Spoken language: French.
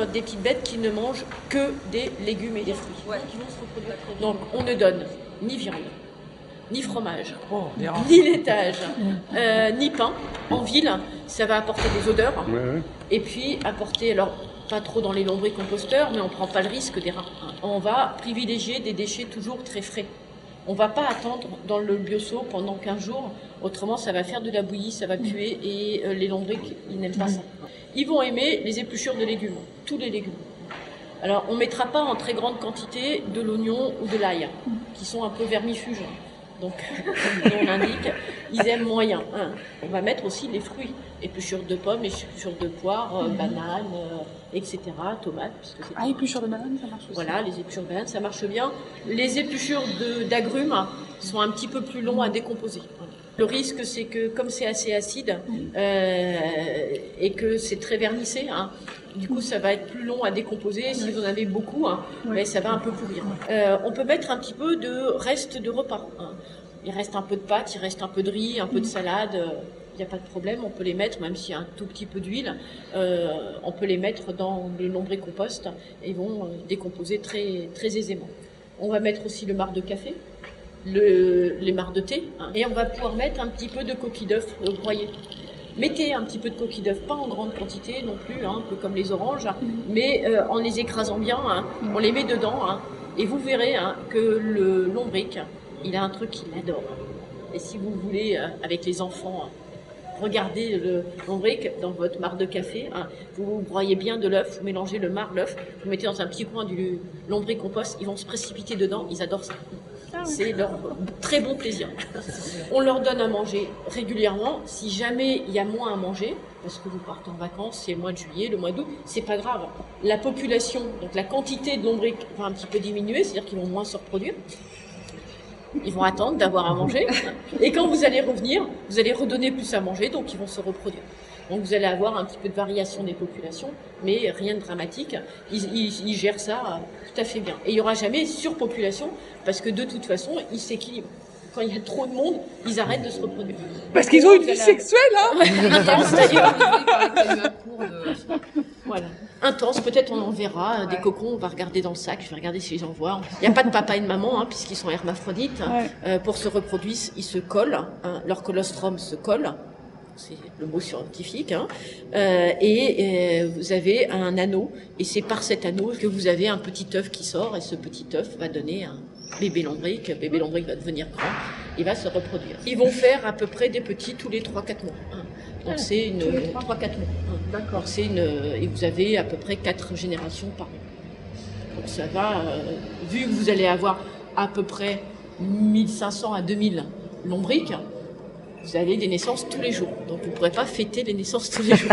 des petites bêtes qui ne mangent que des légumes et des fruits. Qui vont se reproduire. Donc on ne donne ni viande, ni fromage, ni laitage, ni pain. En ville, ça va apporter des odeurs. Et puis apporter, alors pas trop dans les lombricomposteurs, mais on ne prend pas le risque des rats. On va privilégier des déchets toujours très frais. On ne va pas attendre dans le bioseau pendant 15 jours, autrement ça va faire de la bouillie, ça va puer et les lombrics, ils n'aiment pas ça. Ils vont aimer les épluchures de légumes, tous les légumes. Alors on ne mettra pas en très grande quantité de l'oignon ou de l'ail, qui sont un peu vermifuges. Donc, comme on l'indique, ils aiment moyen. On va mettre aussi les fruits, épluchures de pommes, épluchures de poires, bananes, etc., tomates. Épluchures de bananes, ça marche aussi. Voilà, les épluchures de bananes, ça marche bien. Les épluchures d'agrumes sont un petit peu plus longs à décomposer. Le risque, c'est que comme c'est assez acide et que c'est très vernissé, du coup, ça va être plus long à décomposer. Si vous en avez beaucoup, mais ça va un peu pourrir. On peut mettre un petit peu de reste de repas. Il reste un peu de pâtes, il reste un peu de riz, un peu de salade. Il n'y a pas de problème, on peut les mettre, même s'il y a un tout petit peu d'huile, on peut les mettre dans le lombricompost et ils vont décomposer très, très aisément. On va mettre aussi le marc de café, les marcs de thé, et on va pouvoir mettre un petit peu de coquille d'œuf broyée. Mettez un petit peu de coquille d'œuf, pas en grande quantité non plus, un peu comme les oranges, mais en les écrasant bien, on les met dedans, et vous verrez que le lombric, il a un truc qu'il adore. Et si vous voulez, avec les enfants, regardez le lombric dans votre marc de café, vous broyez bien de l'œuf, vous mélangez le marc, l'œuf, vous mettez dans un petit coin du lombricompost, ils vont se précipiter dedans, ils adorent ça. C'est leur très bon plaisir. On leur donne à manger régulièrement. Si jamais il y a moins à manger, parce que vous partez en vacances, c'est le mois de juillet, le mois d'août, c'est pas grave. La population, donc la quantité de lombric va un petit peu diminuer, c'est-à-dire qu'ils vont moins se reproduire. Ils vont attendre d'avoir à manger. Et quand vous allez revenir, vous allez redonner plus à manger, donc ils vont se reproduire. Donc vous allez avoir un petit peu de variation des populations, mais rien de dramatique. Ils gèrent ça tout à fait bien. Et il n'y aura jamais surpopulation, parce que de toute façon, ils s'équilibrent. Quand il y a trop de monde, ils arrêtent de se reproduire. Parce qu'ils ont une vie sexuelle, Intense d'ailleurs. Voilà. Intense, peut-être on en verra des cocons, on va regarder dans le sac, je vais regarder si j'en vois. Il n'y a pas de papa et de maman, puisqu'ils sont hermaphrodites. Pour se reproduire, ils se collent, leur colostrum se colle. C'est le mot scientifique, et vous avez un anneau, et c'est par cet anneau que vous avez un petit œuf qui sort, et ce petit œuf va donner un bébé lombric va devenir grand, il va se reproduire. Ils vont faire à peu près des petits tous les 3-4 mois. Donc c'est 3-4 mois. D'accord. Et vous avez à peu près 4 générations par an. Donc ça va, vu que vous allez avoir à peu près 1500 à 2000 lombrics, vous avez des naissances tous les jours. Donc vous ne pourrez pas fêter les naissances tous les jours.